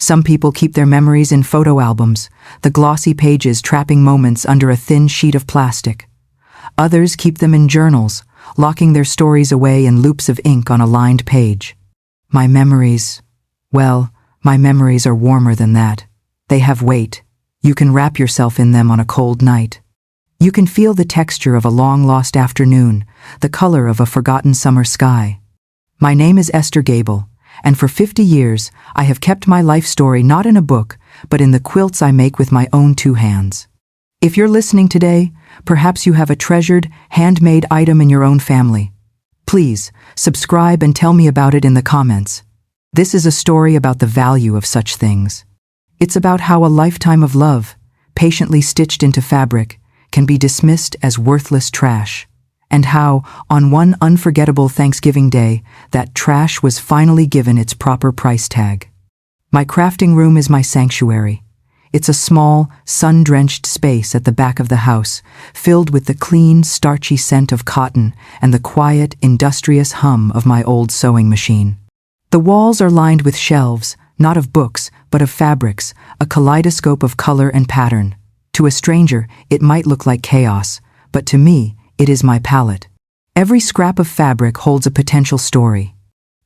Some people keep their memories in photo albums, the glossy pages trapping moments under a thin sheet of plastic. Others keep them in journals, locking their stories away in loops of ink on a lined page. My memories are warmer than that. They have weight. You can wrap yourself in them on a cold night. You can feel the texture of a long-lost afternoon, the color of a forgotten summer sky. My name is Esther Gable, and for 50 years I have kept my life story not in a book, but in the quilts I make with my own 2 hands. If you're listening today, perhaps you have a treasured, handmade item in your own family. Please, subscribe and tell me about it in the comments. This is a story about the value of such things. It's about how a lifetime of love, patiently stitched into fabric, can be dismissed as worthless trash, and how, on one unforgettable Thanksgiving day, that trash was finally given its proper price tag. My crafting room is my sanctuary. It's a small, sun-drenched space at the back of the house, filled with the clean, starchy scent of cotton and the quiet, industrious hum of my old sewing machine. The walls are lined with shelves, not of books, but of fabrics, a kaleidoscope of color and pattern. To a stranger, it might look like chaos, but to me, it is my palette. Every scrap of fabric holds a potential story.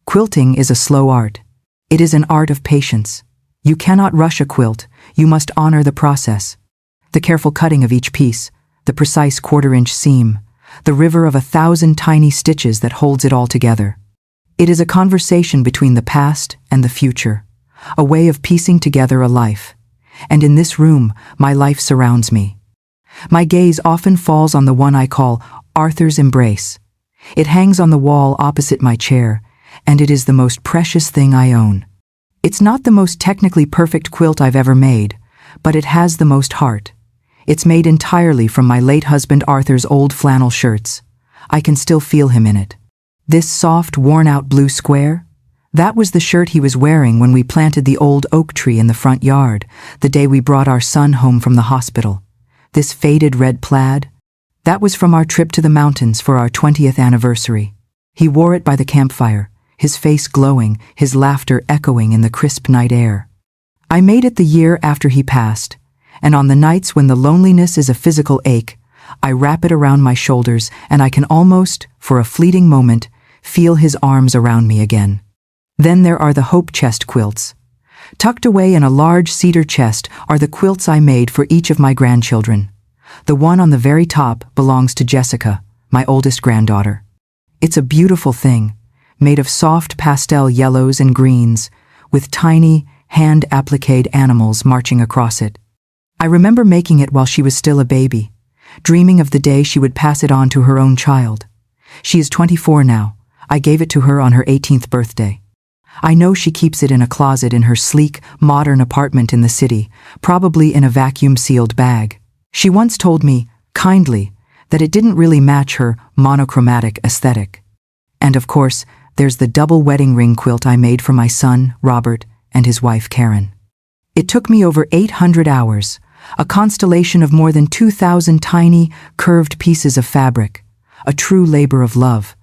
Quilting is a slow art. It is an art of patience. You cannot rush a quilt, you must honor the process. The careful cutting of each piece, the precise 1/4-inch seam, the river of 1,000 tiny stitches that holds it all together. It is a conversation between the past and the future, a way of piecing together a life. And in this room, my life surrounds me. My gaze often falls on the one I call Arthur's Embrace. It hangs on the wall opposite my chair, and it is the most precious thing I own. It's not the most technically perfect quilt I've ever made, but it has the most heart. It's made entirely from my late husband Arthur's old flannel shirts. I can still feel him in it. This soft, worn-out blue square? That was the shirt he was wearing when we planted the old oak tree in the front yard, the day we brought our son home from the hospital. This faded red plaid? That was from our trip to the mountains for our 20th anniversary. He wore it by the campfire, his face glowing, his laughter echoing in the crisp night air. I made it the year after he passed, and on the nights when the loneliness is a physical ache, I wrap it around my shoulders and I can almost, for a fleeting moment, feel his arms around me again. Then there are the Hope Chest quilts. Tucked away in a large cedar chest are the quilts I made for each of my grandchildren. The one on the very top belongs to Jessica, my oldest granddaughter. It's a beautiful thing, made of soft pastel yellows and greens, with tiny, hand-appliqued animals marching across it. I remember making it while she was still a baby, dreaming of the day she would pass it on to her own child. She is 24 now. I gave it to her on her 18th birthday. I know she keeps it in a closet in her sleek, modern apartment in the city, probably in a vacuum-sealed bag. She once told me, kindly, that it didn't really match her monochromatic aesthetic. And of course, there's the double wedding ring quilt I made for my son, Robert, and his wife, Karen. It took me over 800 hours, a constellation of more than 2,000 tiny, curved pieces of fabric, a true labor of love.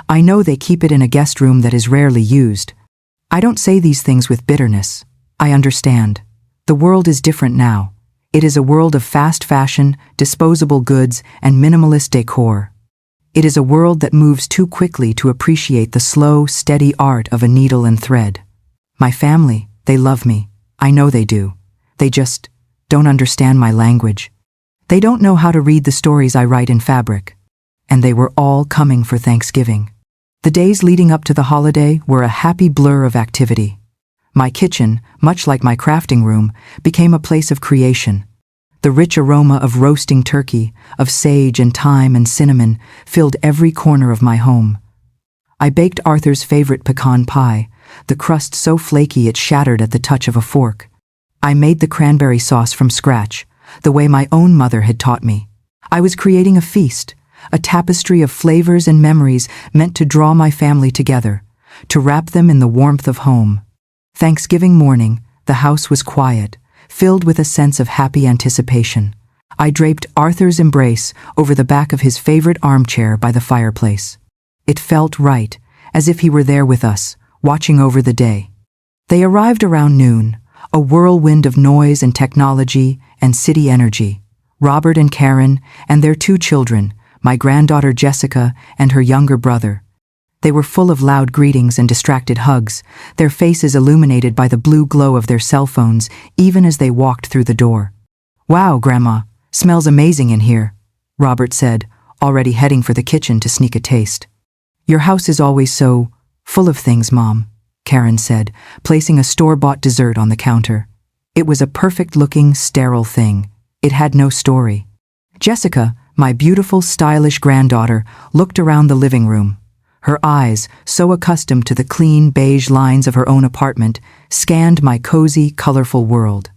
I know they keep it in a guest room that is rarely used. I don't say these things with bitterness. I understand. The world is different now. It is a world of fast fashion, disposable goods, and minimalist decor. It is a world that moves too quickly to appreciate the slow, steady art of a needle and thread. My family, they love me. I know they do. They just don't understand my language. They don't know how to read the stories I write in fabric. And they were all coming for Thanksgiving. The days leading up to the holiday were a happy blur of activity. My kitchen, much like my crafting room, became a place of creation. The rich aroma of roasting turkey, of sage and thyme and cinnamon, filled every corner of my home. I baked Arthur's favorite pecan pie, the crust so flaky it shattered at the touch of a fork. I made the cranberry sauce from scratch, the way my own mother had taught me. I was creating a feast, a tapestry of flavors and memories meant to draw my family together, to wrap them in the warmth of home. Thanksgiving morning, the house was quiet, filled with a sense of happy anticipation. I draped Arthur's Embrace over the back of his favorite armchair by the fireplace. It felt right, as if he were there with us, watching over the day. They arrived around noon, a whirlwind of noise and technology and city energy. Robert and Karen and their 2 children, my granddaughter Jessica and her younger brother. They were full of loud greetings and distracted hugs, their faces illuminated by the blue glow of their cell phones even as they walked through the door. "Wow, Grandma, smells amazing in here," Robert said, already heading for the kitchen to sneak a taste. "Your house is always so full of things, Mom," Karen said, placing a store-bought dessert on the counter. It was a perfect-looking, sterile thing. It had no story. Jessica, my beautiful, stylish granddaughter, looked around the living room. Her eyes, so accustomed to the clean, beige lines of her own apartment, scanned my cozy, colorful world.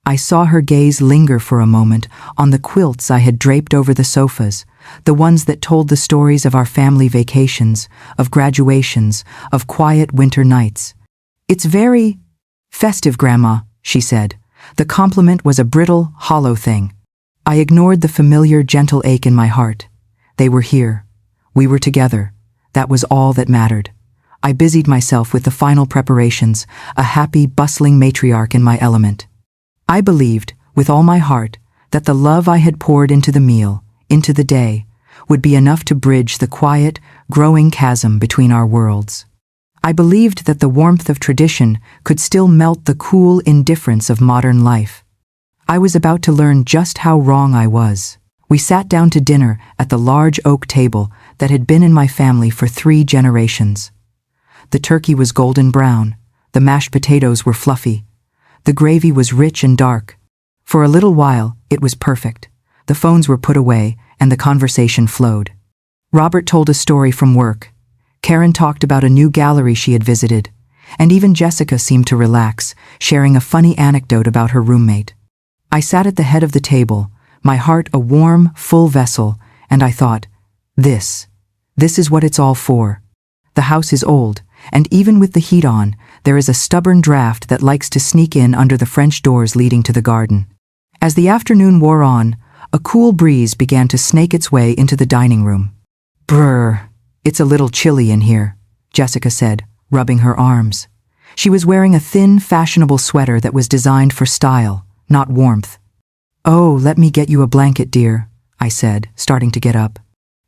I saw her gaze linger for a moment on the quilts I had draped over the sofas, the ones that told the stories of our family vacations, of graduations, of quiet winter nights. "It's very festive, Grandma," she said. The compliment was a brittle, hollow thing. I ignored the familiar, gentle ache in my heart. They were here. We were together. That was all that mattered. I busied myself with the final preparations, a happy, bustling matriarch in my element. I believed, with all my heart, that the love I had poured into the meal, into the day, would be enough to bridge the quiet, growing chasm between our worlds. I believed that the warmth of tradition could still melt the cool indifference of modern life. I was about to learn just how wrong I was. We sat down to dinner at the large oak table that had been in my family for 3 generations. The turkey was golden brown, the mashed potatoes were fluffy, the gravy was rich and dark. For a little while, it was perfect. The phones were put away, and the conversation flowed. Robert told a story from work. Karen talked about a new gallery she had visited, and even Jessica seemed to relax, sharing a funny anecdote about her roommate. I sat at the head of the table, my heart a warm, full vessel, and I thought, this is what it's all for. The house is old, and even with the heat on, there is a stubborn draft that likes to sneak in under the French doors leading to the garden. As the afternoon wore on, a cool breeze began to snake its way into the dining room. "Brr, it's a little chilly in here," Jessica said, rubbing her arms. She was wearing a thin, fashionable sweater that was designed for style, not warmth. "Oh, let me get you a blanket, dear," I said, starting to get up.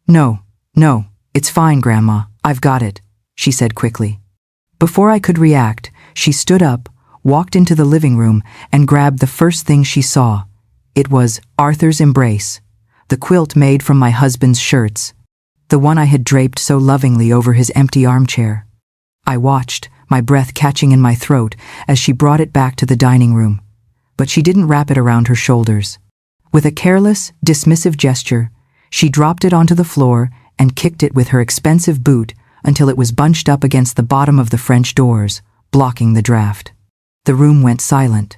No, it's fine, Grandma, I've got it," she said quickly. Before I could react, she stood up, walked into the living room, and grabbed the first thing she saw. It was Arthur's embrace, the quilt made from my husband's shirts, the one I had draped so lovingly over his empty armchair. I watched, my breath catching in my throat, as she brought it back to the dining room. But she didn't wrap it around her shoulders. With a careless, dismissive gesture, she dropped it onto the floor and kicked it with her expensive boot until it was bunched up against the bottom of the French doors, blocking the draft. The room went silent.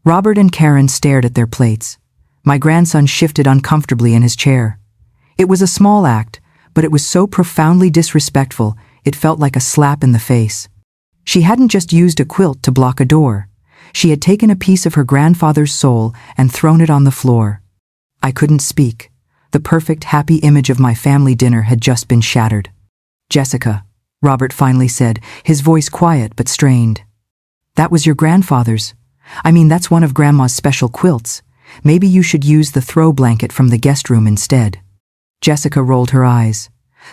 Robert and Karen stared at their plates. My grandson shifted uncomfortably in his chair. It was a small act, but it was so profoundly disrespectful, it felt like a slap in the face. She hadn't just used a quilt to block a door. She had taken a piece of her grandfather's soul and thrown it on the floor. I couldn't speak. The perfect, happy image of my family dinner had just been shattered. "Jessica," Robert finally said, his voice quiet but strained. "That was your grandfather's. That's one of Grandma's special quilts. Maybe you should use the throw blanket from the guest room instead." Jessica rolled her eyes,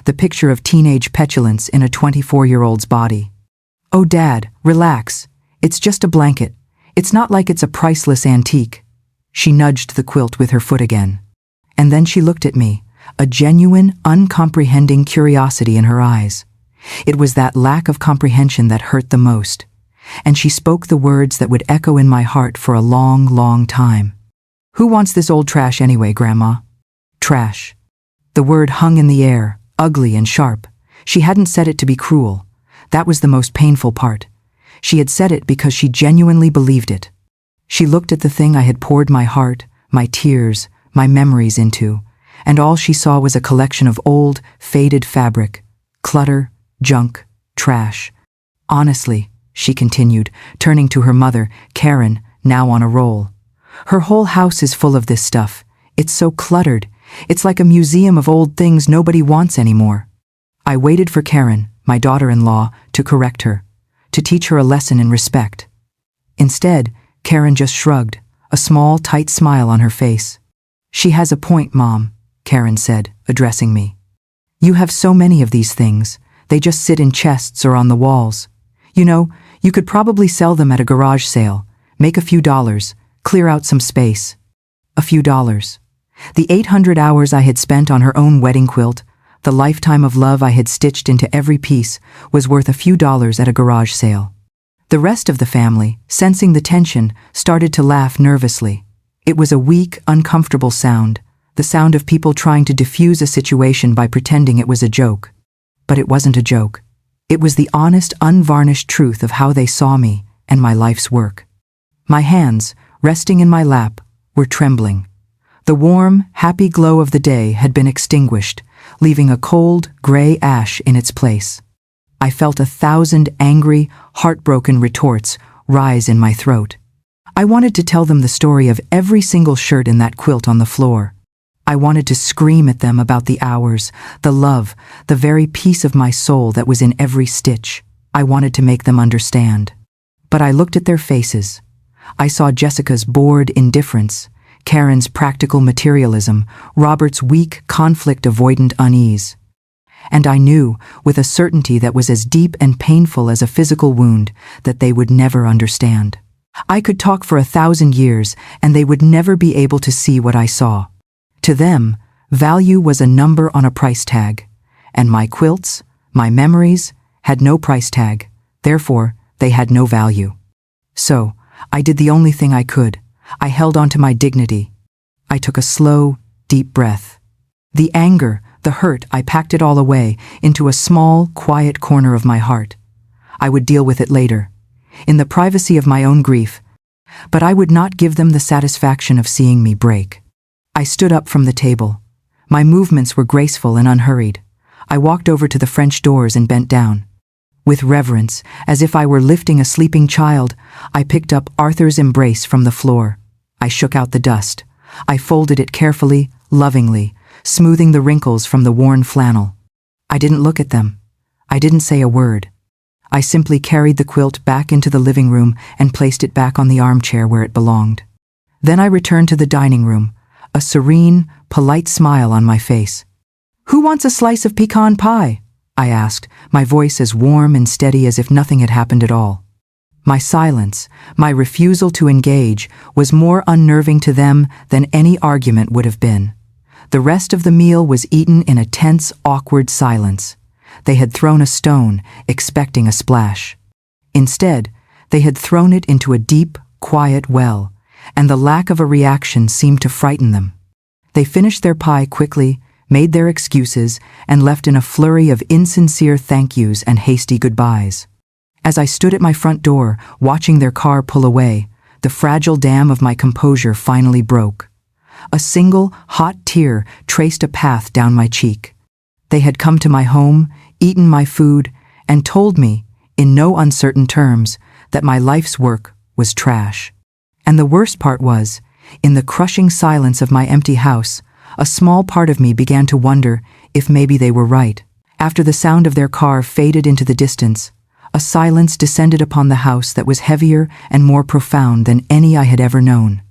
the picture of teenage petulance in a 24-year-old's body. "Oh, Dad, relax. It's just a blanket. It's not like it's a priceless antique." She nudged the quilt with her foot again. And then she looked at me, a genuine, uncomprehending curiosity in her eyes. It was that lack of comprehension that hurt the most. And she spoke the words that would echo in my heart for a long, long time. "Who wants this old trash anyway, Grandma?" Trash. The word hung in the air, ugly and sharp. She hadn't said it to be cruel. That was the most painful part. She had said it because she genuinely believed it. She looked at the thing I had poured my heart, my tears, my memories into, and all she saw was a collection of old, faded fabric, clutter, junk, trash. "Honestly," she continued, turning to her mother, Karen, now on a roll. "Her whole house is full of this stuff. It's so cluttered. It's like a museum of old things nobody wants anymore." I waited for Karen, my daughter-in-law, to correct her, to teach her a lesson in respect. Instead, Karen just shrugged, a small, tight smile on her face. "She has a point, Mom," Karen said, addressing me. "You have so many of these things. They just sit in chests or on the walls. You know, you could probably sell them at a garage sale, make a few dollars, clear out some space." A few dollars. The 800 hours I had spent on her own wedding quilt, the lifetime of love I had stitched into every piece, was worth a few dollars at a garage sale. The rest of the family, sensing the tension, started to laugh nervously. It was a weak, uncomfortable sound, the sound of people trying to diffuse a situation by pretending it was a joke. But it wasn't a joke. It was the honest, unvarnished truth of how they saw me and my life's work. My hands, resting in my lap, were trembling. The warm, happy glow of the day had been extinguished, leaving a cold, gray ash in its place. I felt 1,000 angry, heartbroken retorts rise in my throat. I wanted to tell them the story of every single shirt in that quilt on the floor. I wanted to scream at them about the hours, the love, the very piece of my soul that was in every stitch. I wanted to make them understand. But I looked at their faces. I saw Jessica's bored indifference, Karen's practical materialism, Robert's weak, conflict-avoidant unease. And I knew, with a certainty that was as deep and painful as a physical wound, that they would never understand. I could talk for 1,000 years, and they would never be able to see what I saw. To them, value was a number on a price tag, and my quilts, my memories, had no price tag, therefore they had no value. So, I did the only thing I could. I held on to my dignity. I took a slow, deep breath. The anger, the hurt, I packed it all away into a small, quiet corner of my heart. I would deal with it later, in the privacy of my own grief, but I would not give them the satisfaction of seeing me break. I stood up from the table. My movements were graceful and unhurried. I walked over to the French doors and bent down. With reverence, as if I were lifting a sleeping child, I picked up Arthur's embrace from the floor. I shook out the dust. I folded it carefully, lovingly, smoothing the wrinkles from the worn flannel. I didn't look at them. I didn't say a word. I simply carried the quilt back into the living room and placed it back on the armchair where it belonged. Then I returned to the dining room, a serene, polite smile on my face. "Who wants a slice of pecan pie?" I asked, my voice as warm and steady as if nothing had happened at all. My silence, my refusal to engage, was more unnerving to them than any argument would have been. The rest of the meal was eaten in a tense, awkward silence. They had thrown a stone, expecting a splash. Instead, they had thrown it into a deep, quiet well, and the lack of a reaction seemed to frighten them. They finished their pie quickly, made their excuses, and left in a flurry of insincere thank yous and hasty goodbyes. As I stood at my front door, watching their car pull away, the fragile dam of my composure finally broke. A single, hot tear traced a path down my cheek. They had come to my home, eaten my food, and told me, in no uncertain terms, that my life's work was trash. And the worst part was, in the crushing silence of my empty house, a small part of me began to wonder if maybe they were right. After the sound of their car faded into the distance, a silence descended upon the house that was heavier and more profound than any I had ever known.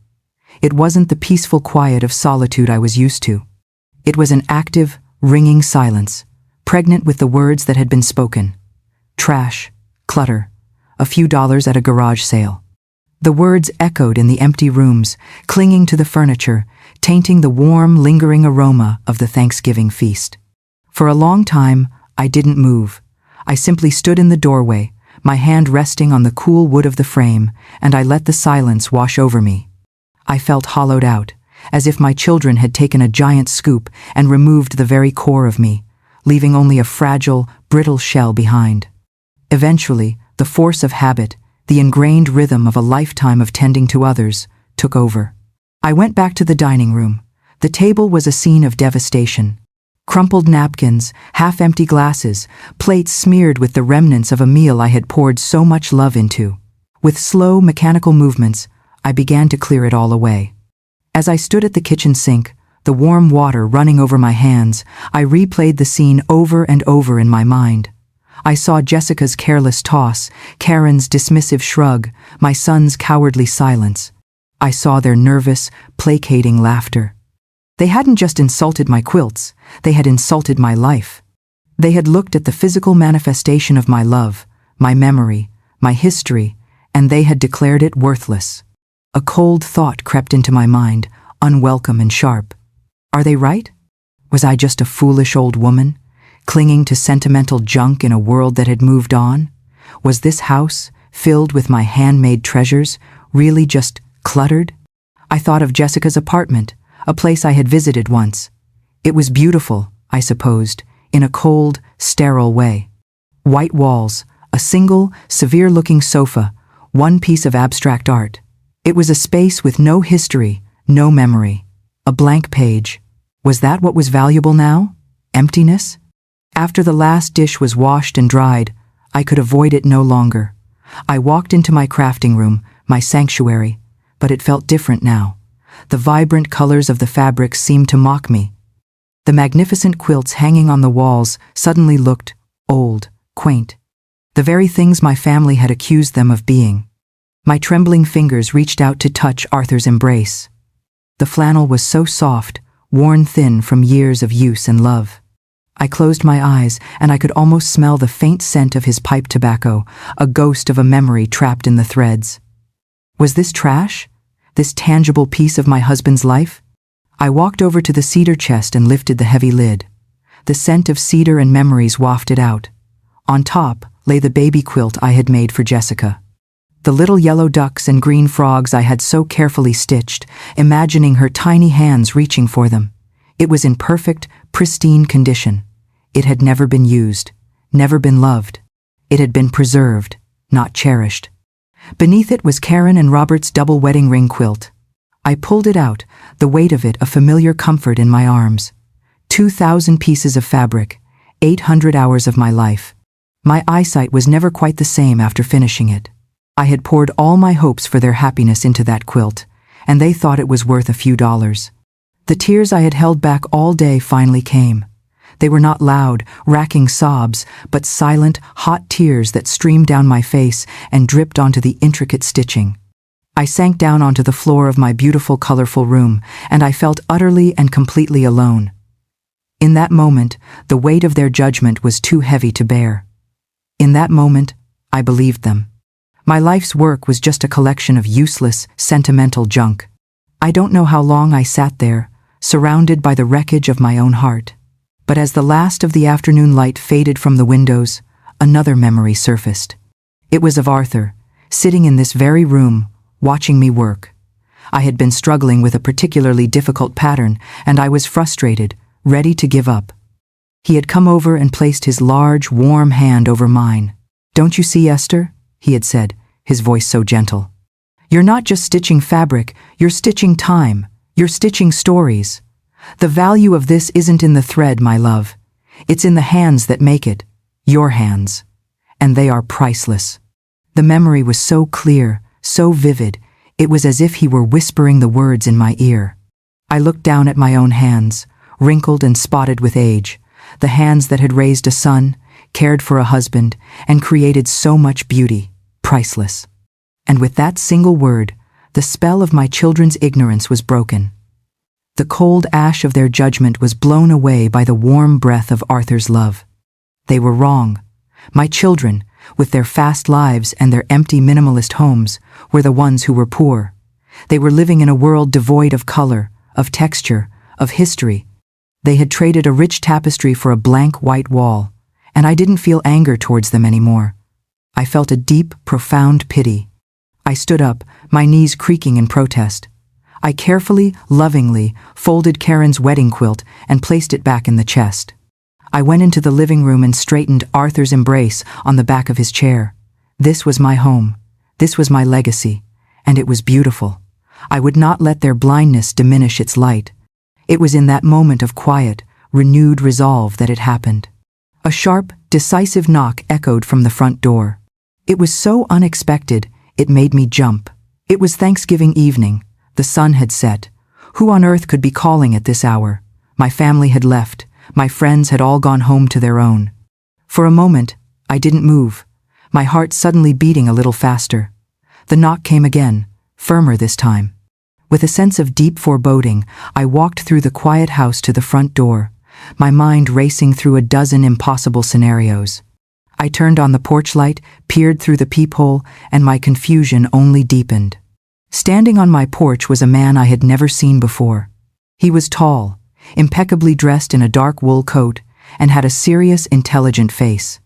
It wasn't the peaceful quiet of solitude I was used to. It was an active, ringing silence, pregnant with the words that had been spoken. Trash, clutter, a few dollars at a garage sale. The words echoed in the empty rooms, clinging to the furniture, tainting the warm, lingering aroma of the Thanksgiving feast. For a long time, I didn't move. I simply stood in the doorway, my hand resting on the cool wood of the frame, and I let the silence wash over me. I felt hollowed out, as if my children had taken a giant scoop and removed the very core of me, leaving only a fragile, brittle shell behind. Eventually, the force of habit, the ingrained rhythm of a lifetime of tending to others, took over. I went back to the dining room. The table was a scene of devastation. Crumpled napkins, half-empty glasses, plates smeared with the remnants of a meal I had poured so much love into. With slow, mechanical movements, I began to clear it all away. As I stood at the kitchen sink, the warm water running over my hands, I replayed the scene over and over in my mind. I saw Jessica's careless toss, Karen's dismissive shrug, my son's cowardly silence. I saw their nervous, placating laughter. They hadn't just insulted my quilts, they had insulted my life. They had looked at the physical manifestation of my love, my memory, my history, and they had declared it worthless. A cold thought crept into my mind, unwelcome and sharp. Are they right? Was I just a foolish old woman, clinging to sentimental junk in a world that had moved on? Was this house, filled with my handmade treasures, really just cluttered? I thought of Jessica's apartment, a place I had visited once. It was beautiful, I supposed, in a cold, sterile way. White walls, a single, severe-looking sofa, one piece of abstract art. It was a space with no history, no memory. A blank page. Was that what was valuable now? Emptiness? After the last dish was washed and dried, I could avoid it no longer. I walked into my crafting room, my sanctuary, but it felt different now. The vibrant colors of the fabrics seemed to mock me. The magnificent quilts hanging on the walls suddenly looked old, quaint. The very things my family had accused them of being. My trembling fingers reached out to touch Arthur's embrace. The flannel was so soft, worn thin from years of use and love. I closed my eyes, and I could almost smell the faint scent of his pipe tobacco, a ghost of a memory trapped in the threads. Was this trash? This tangible piece of my husband's life? I walked over to the cedar chest and lifted the heavy lid. The scent of cedar and memories wafted out. On top lay the baby quilt I had made for Jessica. The little yellow ducks and green frogs I had so carefully stitched, imagining her tiny hands reaching for them. It was in perfect, pristine condition. It had never been used, never been loved. It had been preserved, not cherished. Beneath it was Karen and Robert's double wedding ring quilt. I pulled it out, the weight of it a familiar comfort in my arms. 2,000 pieces of fabric, 800 hours of my life. My eyesight was never quite the same after finishing it. I had poured all my hopes for their happiness into that quilt, and they thought it was worth a few dollars. The tears I had held back all day finally came. They were not loud, racking sobs, but silent, hot tears that streamed down my face and dripped onto the intricate stitching. I sank down onto the floor of my beautiful, colorful room, and I felt utterly and completely alone. In that moment, the weight of their judgment was too heavy to bear. In that moment, I believed them. My life's work was just a collection of useless, sentimental junk. I don't know how long I sat there, surrounded by the wreckage of my own heart. But as the last of the afternoon light faded from the windows, another memory surfaced. It was of Arthur, sitting in this very room, watching me work. I had been struggling with a particularly difficult pattern, and I was frustrated, ready to give up. He had come over and placed his large, warm hand over mine. "Don't you see, Esther?" he had said, his voice so gentle. "You're not just stitching fabric, you're stitching time, you're stitching stories. The value of this isn't in the thread, my love. It's in the hands that make it, your hands. And they are priceless." The memory was so clear, so vivid, it was as if he were whispering the words in my ear. I looked down at my own hands, wrinkled and spotted with age, the hands that had raised a son, cared for a husband, and created so much beauty, priceless. And with that single word, the spell of my children's ignorance was broken. The cold ash of their judgment was blown away by the warm breath of Arthur's love. They were wrong. My children, with their fast lives and their empty minimalist homes, were the ones who were poor. They were living in a world devoid of color, of texture, of history. They had traded a rich tapestry for a blank white wall, and I didn't feel anger towards them anymore. I felt a deep, profound pity. I stood up, my knees creaking in protest. I carefully, lovingly folded Karen's wedding quilt and placed it back in the chest. I went into the living room and straightened Arthur's embrace on the back of his chair. This was my home. This was my legacy. And it was beautiful. I would not let their blindness diminish its light. It was in that moment of quiet, renewed resolve that it happened. A sharp, decisive knock echoed from the front door. It was so unexpected, it made me jump. It was Thanksgiving evening. The sun had set. Who on earth could be calling at this hour? My family had left. My friends had all gone home to their own. For a moment, I didn't move, my heart suddenly beating a little faster. The knock came again, firmer this time. With a sense of deep foreboding, I walked through the quiet house to the front door, my mind racing through a dozen impossible scenarios. I turned on the porch light, peered through the peephole, and my confusion only deepened. Standing on my porch was a man I had never seen before. He was tall, impeccably dressed in a dark wool coat, and had a serious, intelligent face.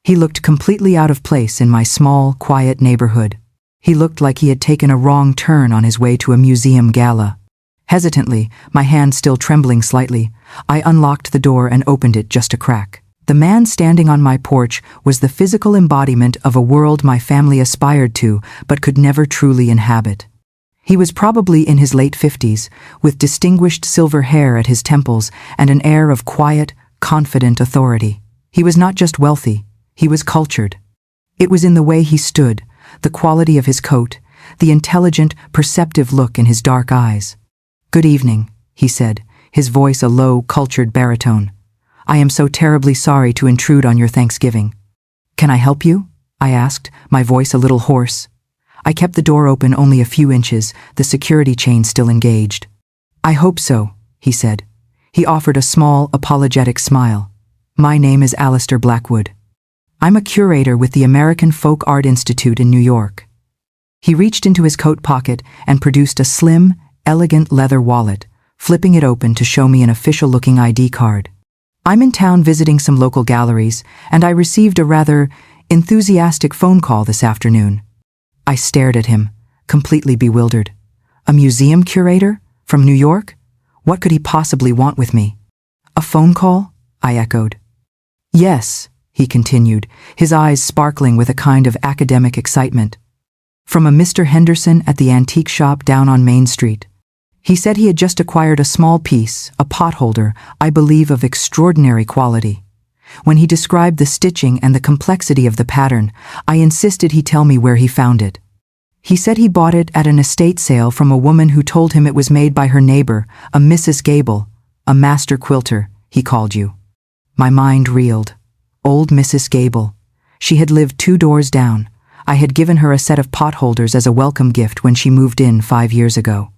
He looked completely out of place in my small, quiet neighborhood. He looked like he had taken a wrong turn on his way to a museum gala. Hesitantly, my hand still trembling slightly, I unlocked the door and opened it just a crack. The man standing on my porch was the physical embodiment of a world my family aspired to but could never truly inhabit. He was probably in his late 50s, with distinguished silver hair at his temples and an air of quiet, confident authority. He was not just wealthy, he was cultured. It was in the way he stood, the quality of his coat, the intelligent, perceptive look in his dark eyes. "Good evening," he said, his voice a low, cultured baritone. "I am so terribly sorry to intrude on your Thanksgiving." "Can I help you?" I asked, my voice a little hoarse. I kept the door open only a few inches, the security chain still engaged. "I hope so," he said. He offered a small, apologetic smile. "My name is Alistair Blackwood. I'm a curator with the American Folk Art Institute in New York." He reached into his coat pocket and produced a slim, elegant leather wallet, flipping it open to show me an official-looking ID card. "I'm in town visiting some local galleries, and I received a rather enthusiastic phone call this afternoon." I stared at him, completely bewildered. A museum curator? From New York? What could he possibly want with me? "A phone call?" I echoed. "Yes," he continued, his eyes sparkling with a kind of academic excitement. "From a Mr. Henderson at the antique shop down on Main Street. He said he had just acquired a small piece, a potholder, I believe of extraordinary quality. When he described the stitching and the complexity of the pattern, I insisted he tell me where he found it. He said he bought it at an estate sale from a woman who told him it was made by her neighbor, a Mrs. Gable, a master quilter, he called you." My mind reeled. Old Mrs. Gable. She had lived 2 doors down. I had given her a set of potholders as a welcome gift when she moved in 5 years ago.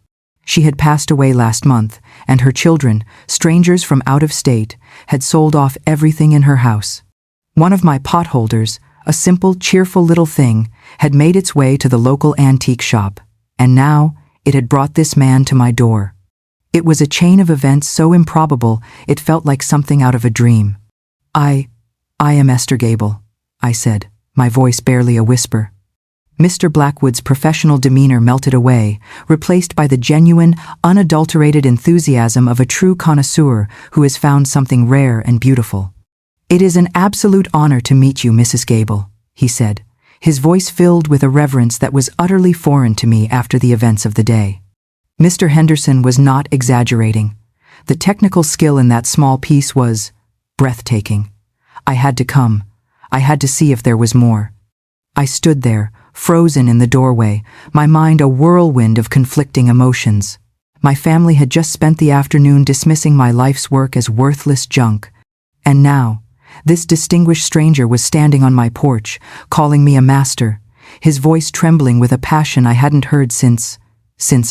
She had passed away last month, and her children, strangers from out of state, had sold off everything in her house. One of my potholders, a simple, cheerful little thing, had made its way to the local antique shop, and now it had brought this man to my door. It was a chain of events so improbable it felt like something out of a dream. I am Esther Gable," I said, my voice barely a whisper. Mr. Blackwood's professional demeanor melted away, replaced by the genuine, unadulterated enthusiasm of a true connoisseur who has found something rare and beautiful. "It is an absolute honor to meet you, Mrs. Gable," he said, his voice filled with a reverence that was utterly foreign to me after the events of the day. Mr. Henderson was not exaggerating. The technical skill in that small piece was breathtaking. I had to come. I had to see if there was more. I stood there, frozen in the doorway, my mind a whirlwind of conflicting emotions. My family had just spent the afternoon dismissing my life's work as worthless junk. And now, this distinguished stranger was standing on my porch, calling me a master, his voice trembling with a passion I hadn't heard since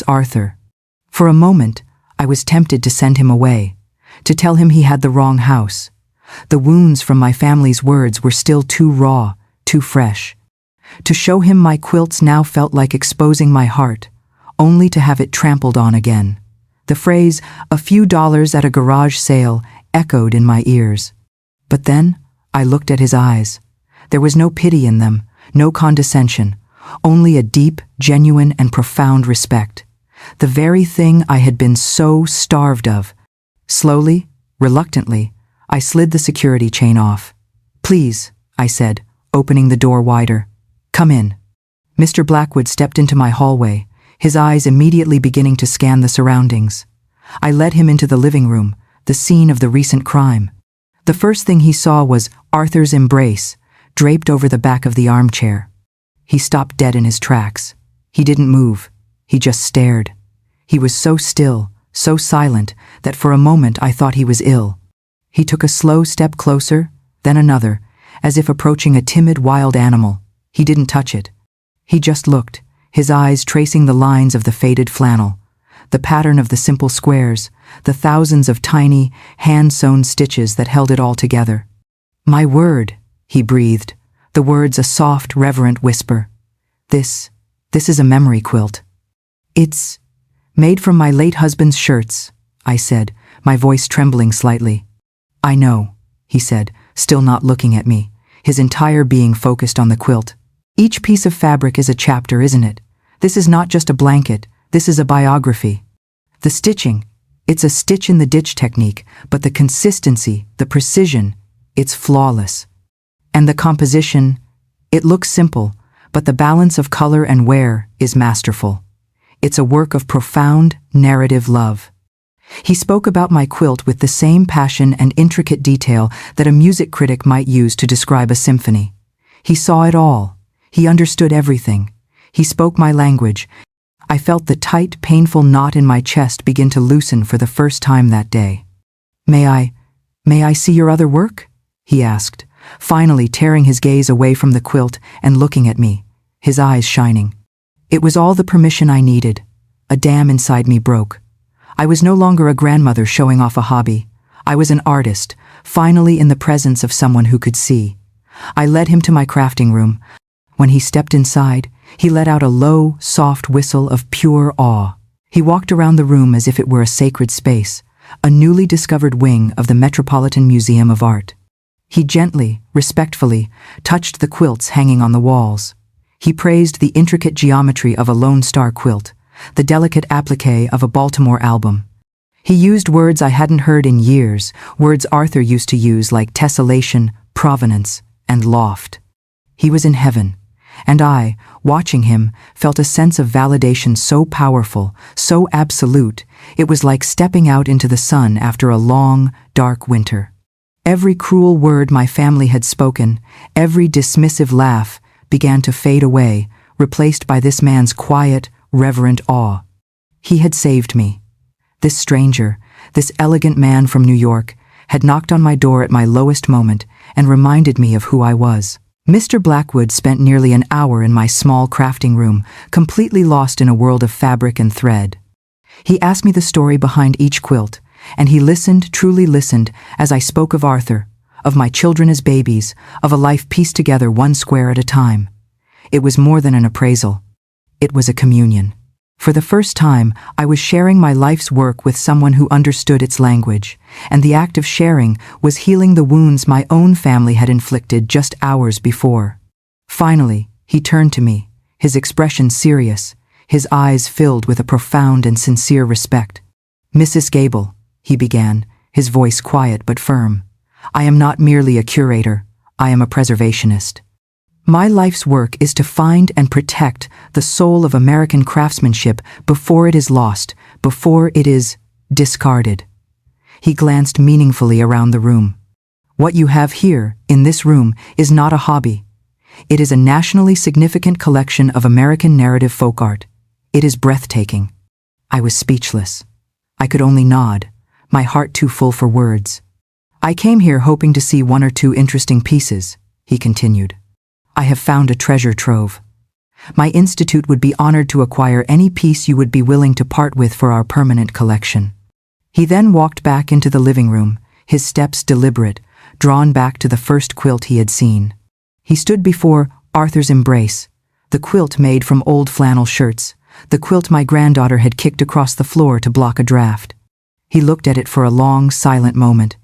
Arthur. For a moment, I was tempted to send him away, to tell him he had the wrong house. The wounds from my family's words were still too raw, too fresh. To show him my quilts now felt like exposing my heart, only to have it trampled on again. The phrase, "a few dollars at a garage sale," echoed in my ears. But then, I looked at his eyes. There was no pity in them, no condescension, only a deep, genuine, and profound respect. The very thing I had been so starved of. Slowly, reluctantly, I slid the security chain off. "Please," I said, opening the door wider. "Come in." Mr. Blackwood stepped into my hallway, his eyes immediately beginning to scan the surroundings. I led him into the living room, the scene of the recent crime. The first thing he saw was Arthur's embrace, draped over the back of the armchair. He stopped dead in his tracks. He didn't move. He just stared. He was so still, so silent, that for a moment I thought he was ill. He took a slow step closer, then another, as if approaching a timid wild animal. He didn't touch it. He just looked, his eyes tracing the lines of the faded flannel, the pattern of the simple squares, the thousands of tiny, hand-sewn stitches that held it all together. "My word," he breathed, the words a soft, reverent whisper. This is a memory quilt. "It's made from my late husband's shirts," I said, my voice trembling slightly. "I know," he said, still not looking at me, his entire being focused on the quilt. "Each piece of fabric is a chapter, isn't it? This is not just a blanket, this is a biography. The stitching, it's a stitch-in-the-ditch technique, but the consistency, the precision, it's flawless. And the composition, it looks simple, but the balance of color and wear is masterful. It's a work of profound, narrative love." He spoke about my quilt with the same passion and intricate detail that a music critic might use to describe a symphony. He saw it all. He understood everything. He spoke my language. I felt the tight, painful knot in my chest begin to loosen for the first time that day. May I see your other work?" he asked, finally tearing his gaze away from the quilt and looking at me, his eyes shining. It was all the permission I needed. A dam inside me broke. I was no longer a grandmother showing off a hobby. I was an artist, finally in the presence of someone who could see. I led him to my crafting room. When he stepped inside, he let out a low, soft whistle of pure awe. He walked around the room as if it were a sacred space, a newly discovered wing of the Metropolitan Museum of Art. He gently, respectfully, touched the quilts hanging on the walls. He praised the intricate geometry of a Lone Star quilt, the delicate applique of a Baltimore album. He used words I hadn't heard in years, words Arthur used to use like tessellation, provenance, and loft. He was in heaven, and I, watching him, felt a sense of validation so powerful, so absolute, it was like stepping out into the sun after a long, dark winter. Every cruel word my family had spoken, every dismissive laugh, began to fade away, replaced by this man's quiet, reverent awe. He had saved me. This stranger, this elegant man from New York, had knocked on my door at my lowest moment and reminded me of who I was. Mr. Blackwood spent nearly an hour in my small crafting room, completely lost in a world of fabric and thread. He asked me the story behind each quilt, and he listened, truly listened, as I spoke of Arthur, of my children as babies, of a life pieced together one square at a time. It was more than an appraisal. It was a communion. For the first time, I was sharing my life's work with someone who understood its language, and the act of sharing was healing the wounds my own family had inflicted just hours before. Finally, he turned to me, his expression serious, his eyes filled with a profound and sincere respect. "Mrs. Gable," he began, his voice quiet but firm, "I am not merely a curator, I am a preservationist. My life's work is to find and protect the soul of American craftsmanship before it is lost, before it is discarded." He glanced meaningfully around the room. "What you have here, in this room, is not a hobby. It is a nationally significant collection of American narrative folk art. It is breathtaking." I was speechless. I could only nod, my heart too full for words. "I came here hoping to see one or two interesting pieces," he continued. "I have found a treasure trove. My institute would be honored to acquire any piece you would be willing to part with for our permanent collection." He then walked back into the living room, his steps deliberate, drawn back to the first quilt he had seen. He stood before Arthur's embrace, the quilt made from old flannel shirts, the quilt my granddaughter had kicked across the floor to block a draft. He looked at it for a long, silent moment,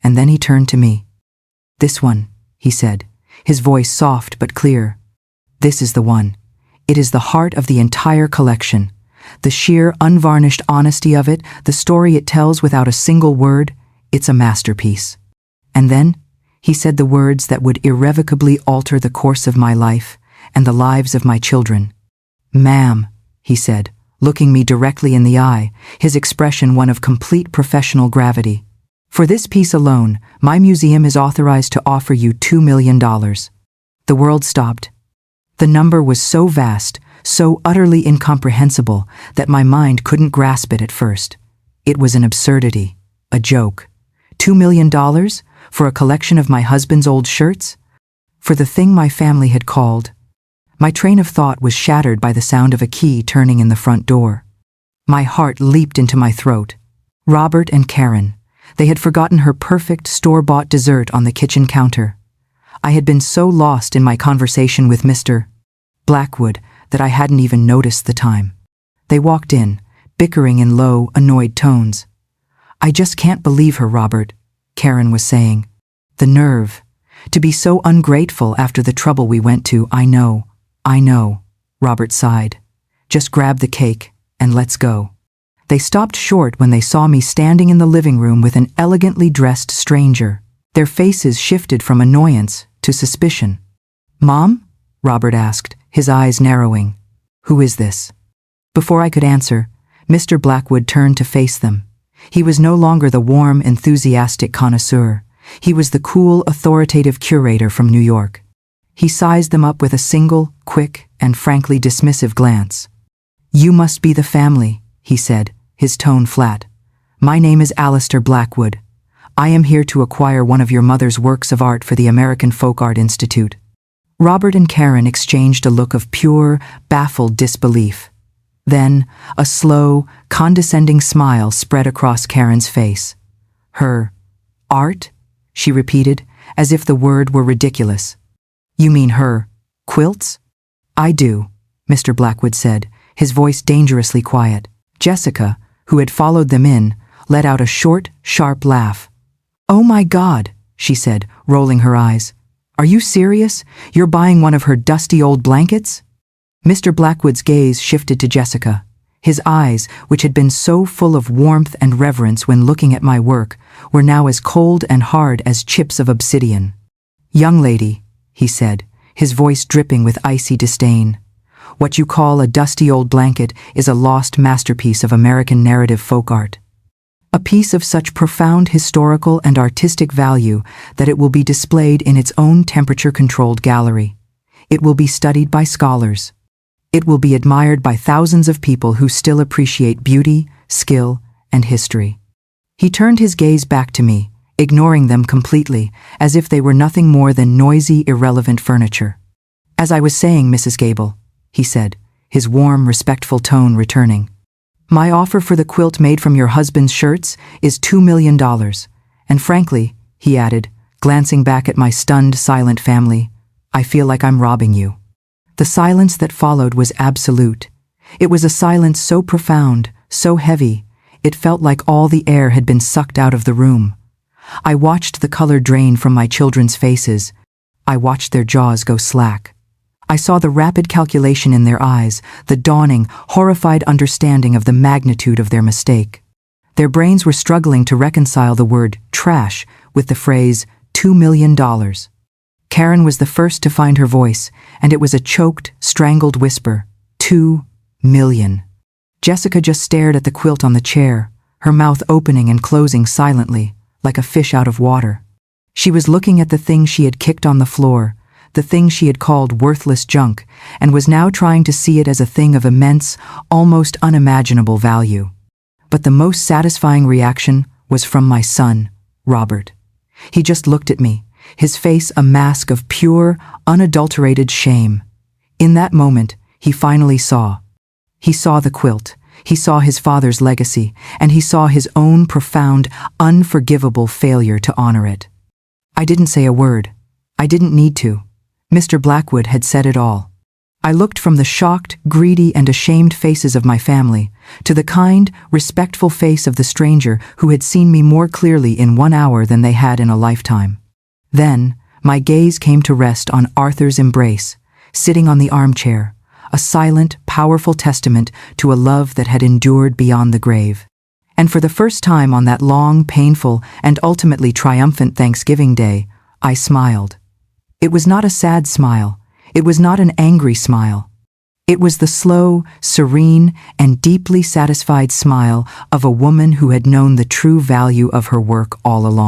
and then he turned to me. "This one," he said, his voice soft but clear. "This is the one. It is the heart of the entire collection. The sheer, unvarnished honesty of it, the story it tells without a single word, it's a masterpiece." And then, he said the words that would irrevocably alter the course of my life and the lives of my children. "Ma'am," he said, looking me directly in the eye, his expression one of complete professional gravity. "For this piece alone, my museum is authorized to offer you $2 million. The world stopped. The number was so vast, so utterly incomprehensible, that my mind couldn't grasp it at first. It was an absurdity, a joke. $2 million? For a collection of my husband's old shirts? For the thing my family had called My train of thought was shattered by the sound of a key turning in the front door. My heart leaped into my throat. Robert and Karen. They had forgotten her perfect store-bought dessert on the kitchen counter. I had been so lost in my conversation with Mr. Blackwood that I hadn't even noticed the time. They walked in, bickering in low, annoyed tones. "I just can't believe her, Robert," Karen was saying. "The nerve. To be so ungrateful after the trouble we went to. I know, Robert sighed. "Just grab the cake, and let's go." They stopped short when they saw me standing in the living room with an elegantly dressed stranger. Their faces shifted from annoyance to suspicion. "Mom?" Robert asked, his eyes narrowing. "Who is this?" Before I could answer, Mr. Blackwood turned to face them. He was no longer the warm, enthusiastic connoisseur. He was the cool, authoritative curator from New York. He sized them up with a single, quick, and frankly dismissive glance. "You must be the family," he said, his tone flat. "My name is Alistair Blackwood. I am here to acquire one of your mother's works of art for the American Folk Art Institute." Robert and Karen exchanged a look of pure, baffled disbelief. Then, a slow, condescending smile spread across Karen's face. "Her art?" she repeated, as if the word were ridiculous. "You mean her quilts?" "I do," Mr. Blackwood said, his voice dangerously quiet. Jessica, who had followed them in, let out a short, sharp laugh. "Oh my God," she said, rolling her eyes. "Are you serious? You're buying one of her dusty old blankets?" Mr. Blackwood's gaze shifted to Jessica. His eyes, which had been so full of warmth and reverence when looking at my work, were now as cold and hard as chips of obsidian. "Young lady," he said, his voice dripping with icy disdain, "what you call a dusty old blanket is a lost masterpiece of American narrative folk art. A piece of such profound historical and artistic value that it will be displayed in its own temperature-controlled gallery. It will be studied by scholars. It will be admired by thousands of people who still appreciate beauty, skill, and history." He turned his gaze back to me, ignoring them completely, as if they were nothing more than noisy, irrelevant furniture. "As I was saying, Mrs. Gable," he said, his warm, respectful tone returning, "my offer for the quilt made from your husband's shirts is $2 million, and frankly," he added, glancing back at my stunned, silent family, "I feel like I'm robbing you." The silence that followed was absolute. It was a silence so profound, so heavy, it felt like all the air had been sucked out of the room. I watched the color drain from my children's faces. I watched their jaws go slack. I saw the rapid calculation in their eyes, the dawning, horrified understanding of the magnitude of their mistake. Their brains were struggling to reconcile the word trash with the phrase $2 million. Karen was the first to find her voice, and it was a choked, strangled whisper. 2 million. Jessica just stared at the quilt on the chair, her mouth opening and closing silently, like a fish out of water. She was looking at the thing she had kicked on the floor, the thing she had called worthless junk, and was now trying to see it as a thing of immense, almost unimaginable value. But the most satisfying reaction was from my son, Robert. He just looked at me, his face a mask of pure, unadulterated shame. In that moment, he finally saw. He saw the quilt, he saw his father's legacy, and he saw his own profound, unforgivable failure to honor it. I didn't say a word. I didn't need to. Mr. Blackwood had said it all. I looked from the shocked, greedy, and ashamed faces of my family to the kind, respectful face of the stranger who had seen me more clearly in 1 hour than they had in a lifetime. Then, my gaze came to rest on Arthur's embrace, sitting on the armchair, a silent, powerful testament to a love that had endured beyond the grave. And for the first time on that long, painful, and ultimately triumphant Thanksgiving Day, I smiled. It was not a sad smile. It was not an angry smile. It was the slow, serene, and deeply satisfied smile of a woman who had known the true value of her work all along.